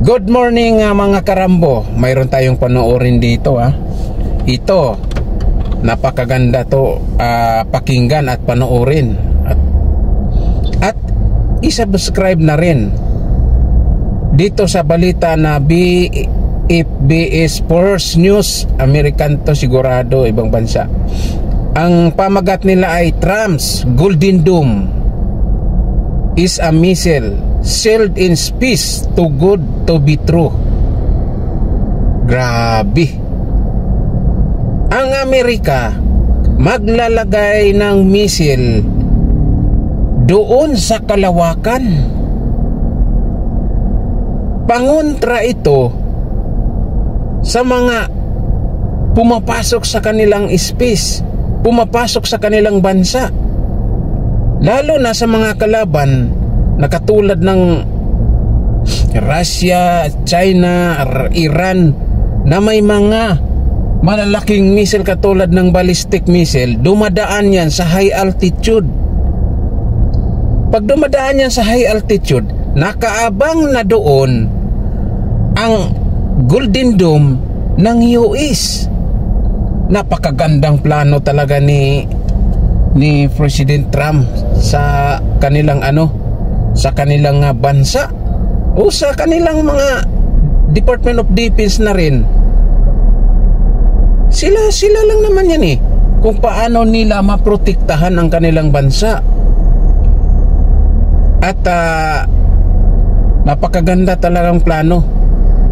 Good morning mga karambo. Mayroon tayong panoorin dito Ito, napakaganda to pakinggan at panoorin. At i-subscribe na rin dito sa balita na BFBS First News. American to sigurado, ibang bansa. Ang pamagat nila ay Trump's Golden Dome is a missile sailed in space too good to be true. Grabe. Ang Amerika maglalagay ng missile doon sa kalawakan. Pangontra ito sa mga pumapasok sa kanilang space, pumapasok sa kanilang bansa, lalo na sa mga kalaban na katulad ng Russia, China, Iran, na may mga malalaking missile katulad ng ballistic missile. Dumadaan yan sa high altitude. Pag dumadaan yan sa high altitude, nakaabang na doon ang Golden Dome ng US. Napakagandang plano talaga ni President Trump sa kanilang sa kanilang bansa o sa kanilang mga Department of Defense na rin. Sila lang naman yan kung paano nila maprotektahan ang kanilang bansa. At napakaganda talagang plano.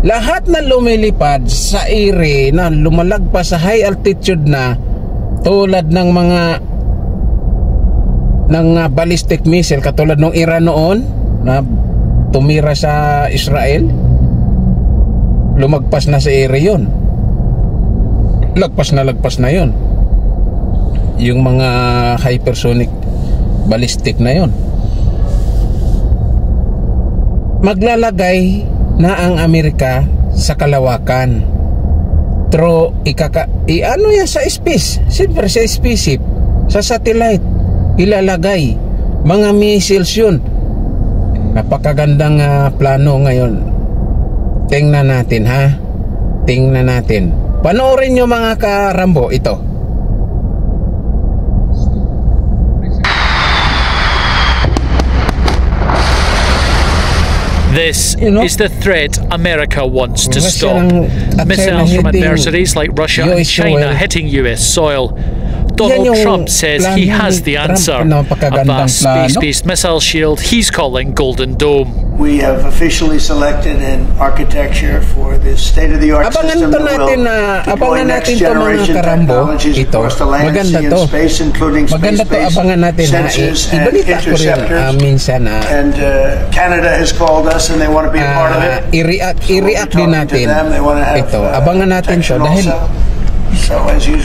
Lahat na lumilipad sa ere na lumalagpas sa high altitude na, tulad ng mga ballistic missile katulad ng Iran noon na tumira sa Israel, lumagpas na sa ere yun. Lagpas na yun. Yung mga hypersonic ballistic na yun. Maglalagay na ang Amerika sa kalawakan through yan sa space. Siyempre sa spaceship, sa satellite ilalagay mga missiles yun. Napakagandang plano ngayon. Tingnan natin tingnan natin. Panoorin nyo mga karambo ito. This is the threat America wants to stop. Missiles from adversaries like Russia and China hitting US soil. Donald Trump says he has the answer. A vast space-based missile shield he's calling Golden Dome. We have officially selected an architecture for this state-of-the-art system that will deploy next-generation technologies across the land, sea, and space, including space-based sensors and interceptors. And Canada has called us and they want to be a part of it. I-react din natin ito. Abangan natin siya dahil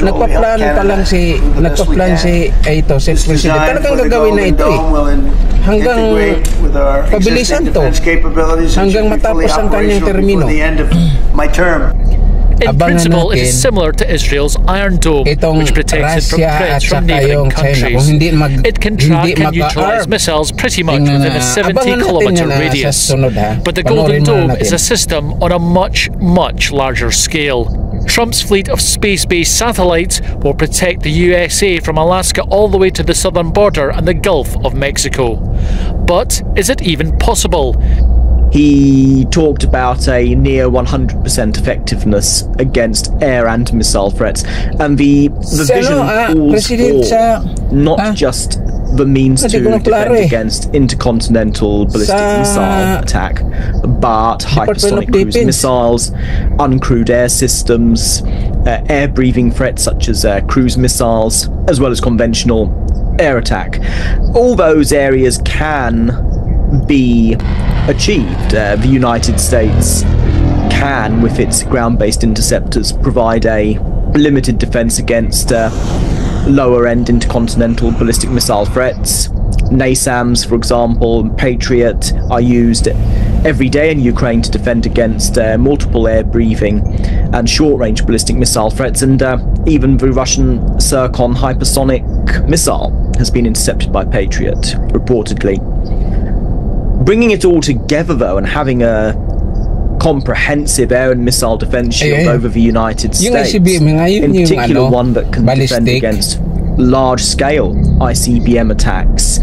nagpa-plan si President. Talagang gagawin na ito hanggang pabilisan to, hanggang matapos ang kanyang termino. In principle, it is similar to Israel's Iron Dome, which protects it from threats from neighboring countries. It can track and neutralize missiles pretty much within a 70-kilometer radius. But the Golden Dome is a system on a much, much larger scale. Trump's fleet of space-based satellites will protect the USA from Alaska all the way to the southern border and the Gulf of Mexico. But is it even possible? He talked about a near 100% effectiveness against air and missile threats, and the vision calls for not just the means to defend against intercontinental ballistic missile attack, but hypersonic cruise missiles, uncrewed air systems, air-breathing threats such as cruise missiles, as well as conventional air attack. All those areas can be achieved. The United States can, with its ground-based interceptors, provide a limited defense against lower-end intercontinental ballistic missile threats. NASAMS, for example, Patriot are used every day in Ukraine to defend against multiple air-breathing and short-range ballistic missile threats, and even the Russian Zircon hypersonic missile has been intercepted by Patriot, reportedly. Bringing it all together, though, and having a comprehensive air and missile defense shield over the United States, in particular one that can defend against large-scale ICBM attacks,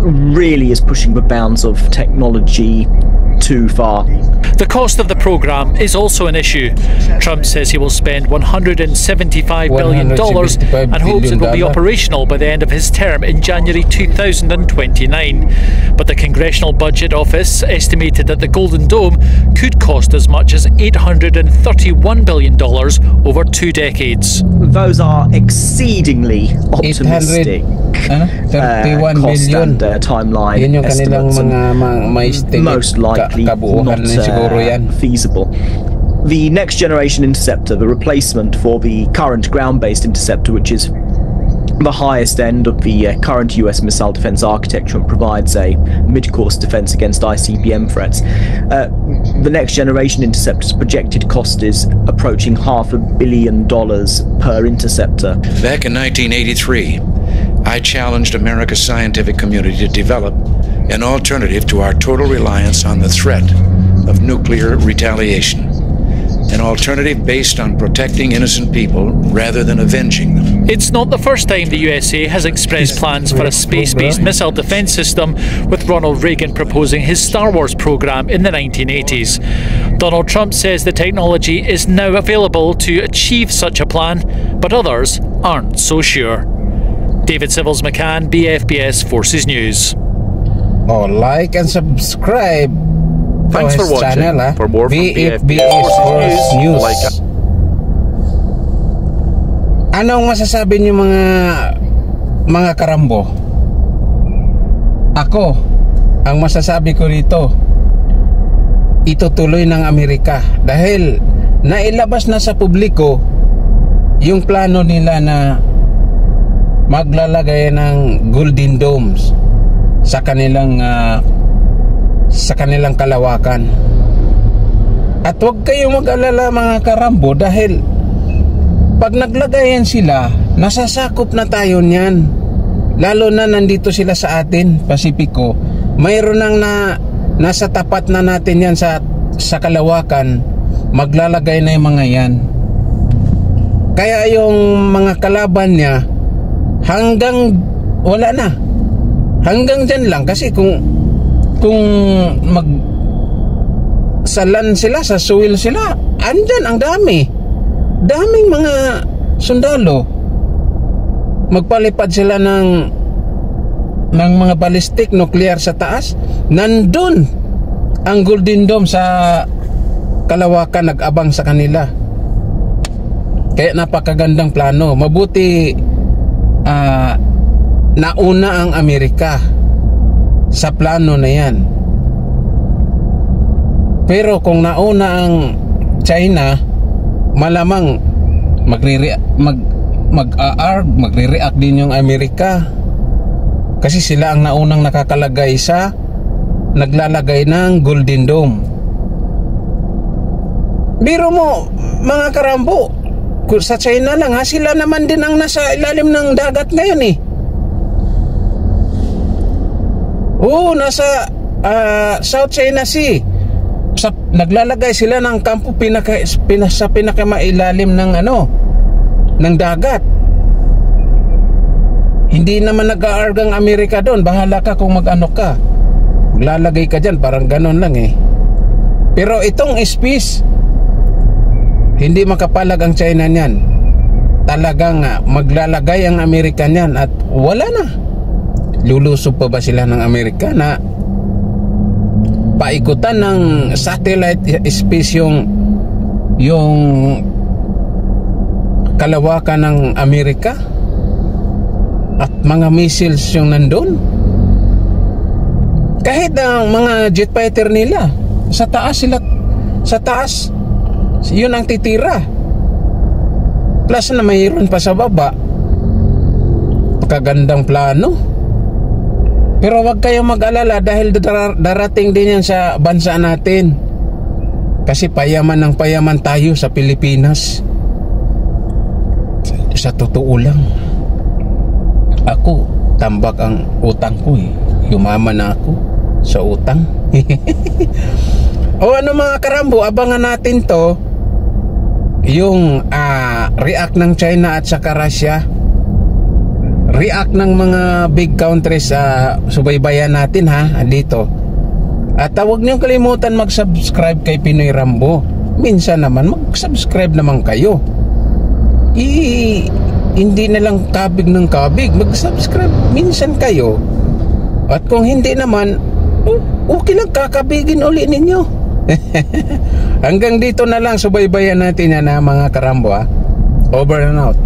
really is pushing the bounds of technology too far. The cost of the program is also an issue. Trump says he will spend $175 billion and hopes it will be operational by the end of his term in January 2029. But the Congressional Budget Office estimated that the Golden Dome could cost as much as $831 billion over 2 decades. Those are exceedingly optimistic cost and timeline estimates, and most likely not feasible. The Next Generation Interceptor, the replacement for the current ground-based interceptor, which is the highest end of the current US missile defense architecture and provides a mid-course defense against ICBM threats. The Next Generation Interceptor's projected cost is approaching $500 million per interceptor. Back in 1983, I challenged America's scientific community to develop an alternative to our total reliance on the threat of nuclear retaliation. An alternative based on protecting innocent people rather than avenging them. It's not the first time the USA has expressed plans for a space-based missile defense system, with Ronald Reagan proposing his Star Wars program in the 1980s. Donald Trump says the technology is now available to achieve such a plan, but others aren't so sure. David Civils-McCann, BFBS Forces News. Oh, like and subscribe. Thanks for watching. Channel, for more from BFBS Forces News. Anong masasabi niyo mga karambo? Ako, ang masasabi ko rito, itutuloy ng Amerika dahil nailabas na sa publiko yung plano nila na maglalagay ng Golden Domes sa kanilang kalawakan. At huwag kayong mag-alala mga karambo dahil pag naglagayan sila, nasasakop na tayo niyan. Lalo na nandito sila sa atin, Pasipiko. Mayroon nang nasa tapat na natin yan sa kalawakan. Maglalagay na yung mga yan. Kaya yung mga kalaban niya hanggang wala na. Hanggang dyan lang kasi kung salan sila, sa suwil sila, andyan ang daming mga sundalo. Magpalipad sila ng mga ballistic nuclear sa taas, nandun ang Golden Dome sa kalawakan, nag-abang sa kanila. Kaya napakagandang plano. Mabuti nauna ang Amerika sa plano na yan. Pero kung nauna ang China, malamang magre-react din yung Amerika. Kasi sila ang naunang naglalagay ng Golden Dome. Biro mo mga karambo, sa China lang ha, sila naman din ang nasa ilalim ng dagat ngayon eh. Oo, nasa South China Sea. Naglalagay sila ng kampo sa pinakamailalim ng dagat. Hindi naman nag-aarg ang Amerika doon. Bahala ka kung mag-ano ka. Maglalagay ka dyan, parang ganon lang eh. Pero itong space, hindi makapalag ang China niyan. Talagang maglalagay ang Amerika niyan at wala na. Lulusob pa ba sila ng Amerika na paikutan ng satellite space yung kalawakan ng Amerika at mga missiles yung nandun? Kahit ang mga jet fighter nila sa taas yun ang titira, plus na mayroon pa sa baba. Pagkagandang plano. Pero wag kayong mag-alala dahil darating din yan sa bansa natin. Kasi payaman ng payaman tayo sa Pilipinas. Sa totoo lang, ako, tambak ang utang ko eh. Yumaman na ako sa utang. O ano mga karambo, abangan natin to, yung react ng China at saka Russia, react ng mga big countries. Subaybayan natin ha dito. At huwag niyong kalimutan mag-subscribe kay Pinoy Rambo. Minsan naman mag-subscribe naman kayo. Hindi na lang kabig ng kabig, mag-subscribe minsan kayo. At kung hindi naman, okay lang, kakabigin uli ninyo. Hanggang dito na lang, subaybayan natin yan mga karambo. Over and out.